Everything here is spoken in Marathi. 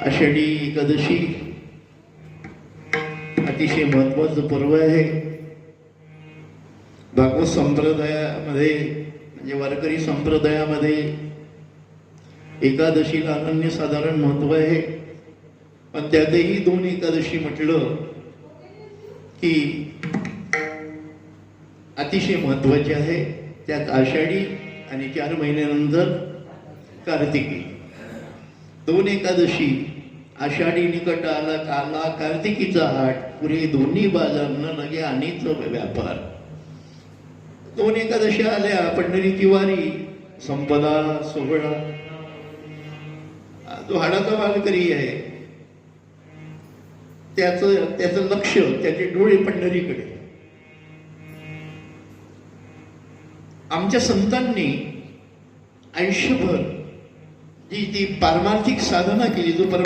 आषाढी एकादशी अतिशय महत्वाचं पर्व आहे. भागवत संप्रदायामध्ये म्हणजे वारकरी संप्रदायामध्ये एकादशीला अनन्यसाधारण महत्व आहे. पण त्यातही 2 एकादशी म्हटलं की अतिशय महत्वाचे आहे. त्यात आषाढी आणि 4 महिन्यानंतर कार्तिकी. 2 एकादशी, आषाढी निकट आला काला कार्तिकीचा हाट, पुरे दोन्ही बाजारनं लगे आणीच व्यापार. 2 एकादशी आल्या, पंढरीची वारी, संपदा सोहळा. जो हाडाचा वारकरी आहे त्याचं लक्ष, त्याचे डोळे पंढरीकडे. आमच्या संतांनी आयुष्यभर जी पारमार्थिक साधना केली, जो